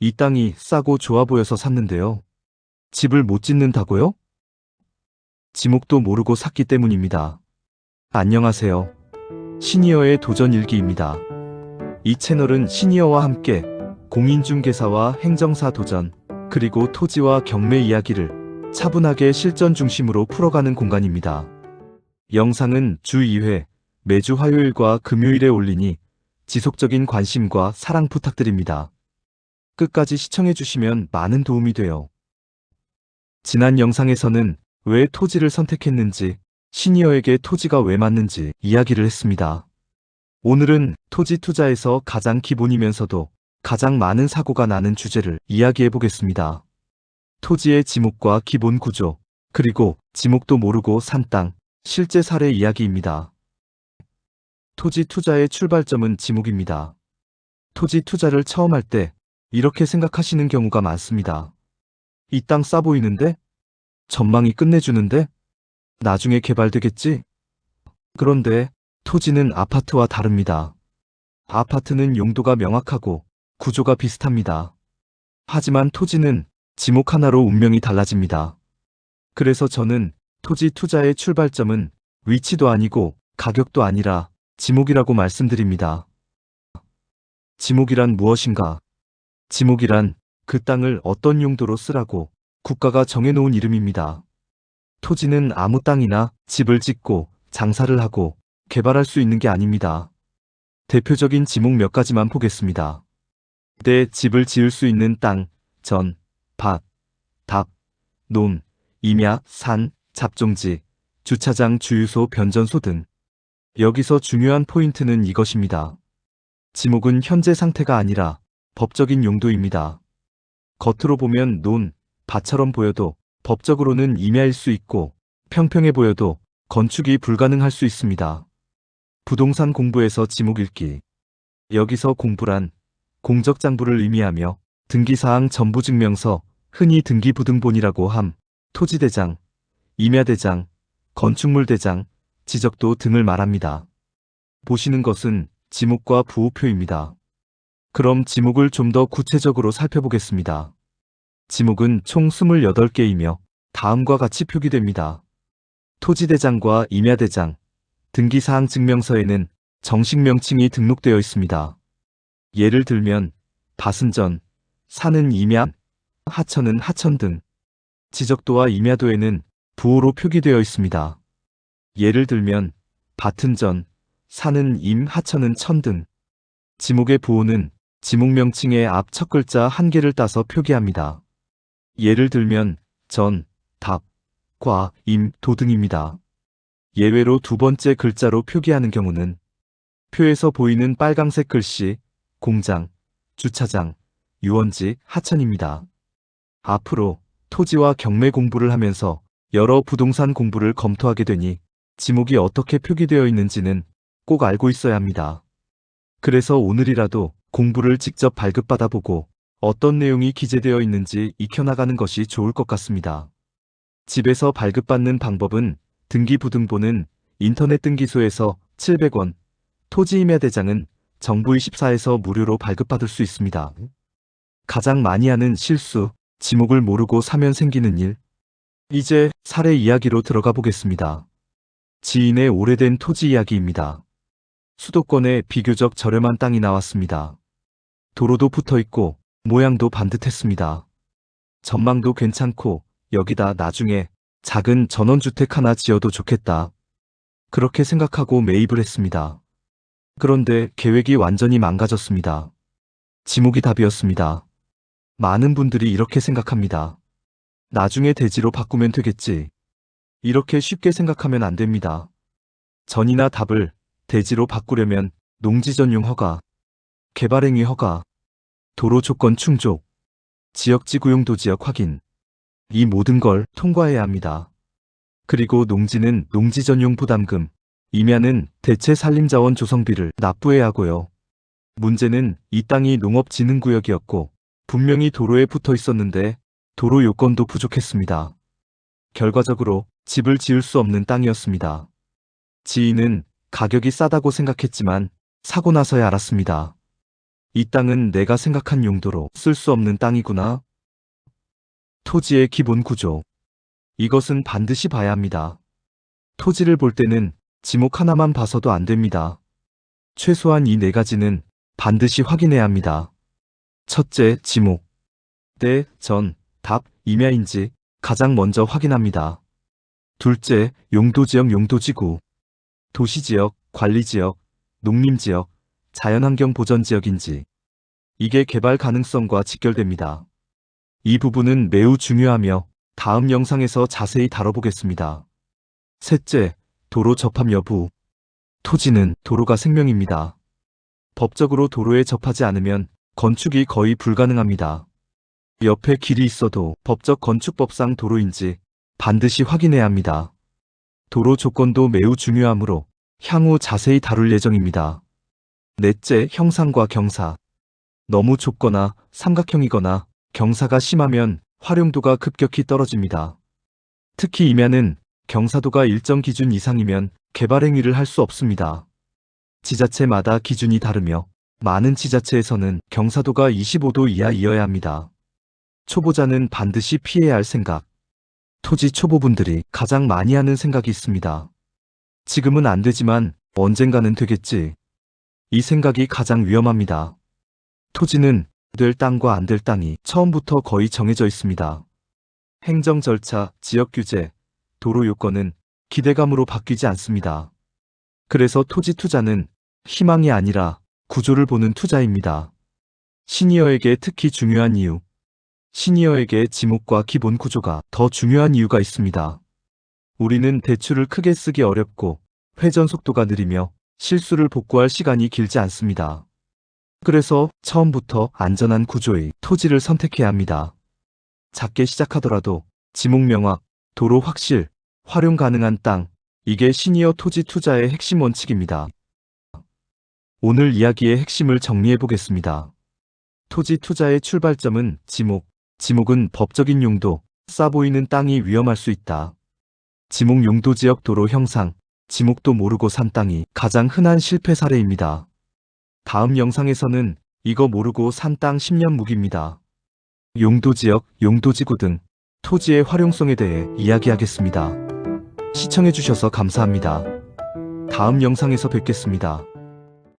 이 땅이 싸고 좋아 보여서 샀는데요. 집을 못 짓는다고요? 지목도 모르고 샀기 때문입니다. 안녕하세요. 시니어의 도전 일기입니다. 이 채널은 시니어와 함께 공인중개사와 행정사 도전, 그리고 토지와 경매 이야기를 차분하게 실전 중심으로 풀어가는 공간입니다. 영상은 주 2회, 매주 화요일과 금요일에 올리니 지속적인 관심과 사랑 부탁드립니다. 끝까지 시청해주시면 많은 도움이 돼요. 지난 영상에서는 왜 토지를 선택했는지, 시니어에게 토지가 왜 맞는지 이야기를 했습니다. 오늘은 토지 투자에서 가장 기본이면서도 가장 많은 사고가 나는 주제를 이야기해 보겠습니다. 토지의 지목과 기본 구조, 그리고 지목도 모르고 산 땅, 실제 사례 이야기입니다. 토지 투자의 출발점은 지목입니다. 토지 투자를 처음 할 때 이렇게 생각하시는 경우가 많습니다. 이 땅 싸 보이는데? 전망이 끝내주는데? 나중에 개발되겠지? 그런데 토지는 아파트와 다릅니다. 아파트는 용도가 명확하고 구조가 비슷합니다. 하지만 토지는 지목 하나로 운명이 달라집니다. 그래서 저는 토지 투자의 출발점은 위치도 아니고 가격도 아니라 지목이라고 말씀드립니다. 지목이란 무엇인가? 지목이란 그 땅을 어떤 용도로 쓰라고 국가가 정해놓은 이름입니다. 토지는 아무 땅이나 집을 짓고 장사를 하고 개발할 수 있는 게 아닙니다. 대표적인 지목 몇 가지만 보겠습니다. 내 집을 지을 수 있는 땅, 전, 밭, 답, 논, 임야, 산, 잡종지, 주차장, 주유소, 변전소 등. 여기서 중요한 포인트는 이것입니다. 지목은 현재 상태가 아니라 법적인 용도입니다. 겉으로 보면 논, 밭처럼 보여도 법적으로는 임야일 수 있고 평평해 보여도 건축이 불가능할 수 있습니다. 부동산 공부에서 지목 읽기. 여기서 공부란 공적장부를 의미하며 등기사항 전부증명서, 흔히 등기부등본이라고 함, 토지대장, 임야대장, 건축물대장, 지적도 등을 말합니다. 보시는 것은 지목과 부호표입니다. 그럼 지목을 좀 더 구체적으로 살펴보겠습니다. 지목은 총 28개이며 다음과 같이 표기됩니다. 토지대장과 임야대장, 등기사항 증명서에는 정식 명칭이 등록되어 있습니다. 예를 들면 밭은 전, 산은 임야, 하천은 하천 등. 지적도와 임야도에는 부호로 표기되어 있습니다. 예를 들면 밭은 전, 산은 임, 하천은 천 등. 지목의 부호는 지목 명칭의 앞 첫 글자 한 개를 따서 표기합니다. 예를 들면 전, 답, 과, 임, 도 등입니다. 예외로 두 번째 글자로 표기하는 경우는 표에서 보이는 빨강색 글씨, 공장, 주차장, 유원지, 하천입니다. 앞으로 토지와 경매 공부를 하면서 여러 부동산 공부를 검토하게 되니 지목이 어떻게 표기되어 있는지는 꼭 알고 있어야 합니다. 그래서 오늘이라도 공부를 직접 발급받아 보고 어떤 내용이 기재되어 있는지 익혀나가는 것이 좋을 것 같습니다. 집에서 발급받는 방법은 등기부등본은 인터넷 등기소에서 700원, 토지임야대장은 정부24에서 무료로 발급받을 수 있습니다. 가장 많이 하는 실수, 지목을 모르고 사면 생기는 일. 이제 사례 이야기로 들어가 보겠습니다. 지인의 오래된 토지 이야기입니다. 수도권에 비교적 저렴한 땅이 나왔습니다. 도로도 붙어 있고 모양도 반듯했습니다. 전망도 괜찮고 여기다 나중에 작은 전원주택 하나 지어도 좋겠다. 그렇게 생각하고 매입을 했습니다. 그런데 계획이 완전히 망가졌습니다. 지목이 답이었습니다. 많은 분들이 이렇게 생각합니다. 나중에 대지로 바꾸면 되겠지. 이렇게 쉽게 생각하면 안 됩니다. 전이나 답을 대지로 바꾸려면 농지 전용 허가, 개발행위 허가, 도로 조건 충족, 지역지 구용도 지역 확인, 이 모든 걸 통과해야 합니다. 그리고 농지는 농지 전용 부담금, 임야는 대체 산림자원 조성비를 납부해야 하고요. 문제는 이 땅이 농업진흥구역이었고 분명히 도로에 붙어 있었는데 도로 요건도 부족했습니다. 결과적으로 집을 지을 수 없는 땅이었습니다. 지인은 가격이 싸다고 생각했지만 사고 나서야 알았습니다. 이 땅은 내가 생각한 용도로 쓸 수 없는 땅이구나. 토지의 기본 구조. 이것은 반드시 봐야 합니다. 토지를 볼 때는 지목 하나만 봐서도 안 됩니다. 최소한 이 네 가지는 반드시 확인해야 합니다. 첫째, 지목. 때, 전, 답, 임야인지 가장 먼저 확인합니다. 둘째, 용도지역 용도지구. 도시지역, 관리지역, 농림지역, 자연환경 보전지역인지. 이게 개발 가능성과 직결됩니다. 이 부분은 매우 중요하며 다음 영상에서 자세히 다뤄보겠습니다. 셋째, 도로 접합 여부. 토지는 도로가 생명입니다. 법적으로 도로에 접하지 않으면 건축이 거의 불가능합니다. 옆에 길이 있어도 법적 건축법상 도로인지 반드시 확인해야 합니다. 도로 조건도 매우 중요하므로 향후 자세히 다룰 예정입니다. 넷째, 형상과 경사. 너무 좁거나 삼각형이거나 경사가 심하면 활용도가 급격히 떨어집니다. 특히 임야는 경사도가 일정 기준 이상이면 개발 행위를 할 수 없습니다. 지자체마다 기준이 다르며 많은 지자체에서는 경사도가 25도 이하이어야 합니다. 초보자는 반드시 피해야 할 생각. 토지 초보분들이 가장 많이 하는 생각이 있습니다. 지금은 안 되지만 언젠가는 되겠지. 이 생각이 가장 위험합니다. 토지는 될 땅과 안 될 땅이 처음부터 거의 정해져 있습니다. 행정 절차, 지역 규제, 도로 요건은 기대감으로 바뀌지 않습니다. 그래서 토지 투자는 희망이 아니라 구조를 보는 투자입니다. 시니어에게 특히 중요한 이유. 시니어에게 지목과 기본 구조가 더 중요한 이유가 있습니다. 우리는 대출을 크게 쓰기 어렵고 회전 속도가 느리며 실수를 복구할 시간이 길지 않습니다. 그래서 처음부터 안전한 구조의 토지를 선택해야 합니다. 작게 시작하더라도 지목 명확, 도로 확실, 활용 가능한 땅, 이게 시니어 토지 투자의 핵심 원칙입니다. 오늘 이야기의 핵심을 정리해 보겠습니다. 토지 투자의 출발점은 지목. 지목은 법적인 용도, 싸 보이는 땅이 위험할 수 있다. 지목 용도 지역 도로 형상, 지목도 모르고 산 땅이 가장 흔한 실패 사례입니다. 다음 영상에서는 이거 모르고 산 땅 10년 묵입니다. 용도지역, 용도지구 등 토지의 활용성에 대해 이야기하겠습니다. 시청해주셔서 감사합니다. 다음 영상에서 뵙겠습니다.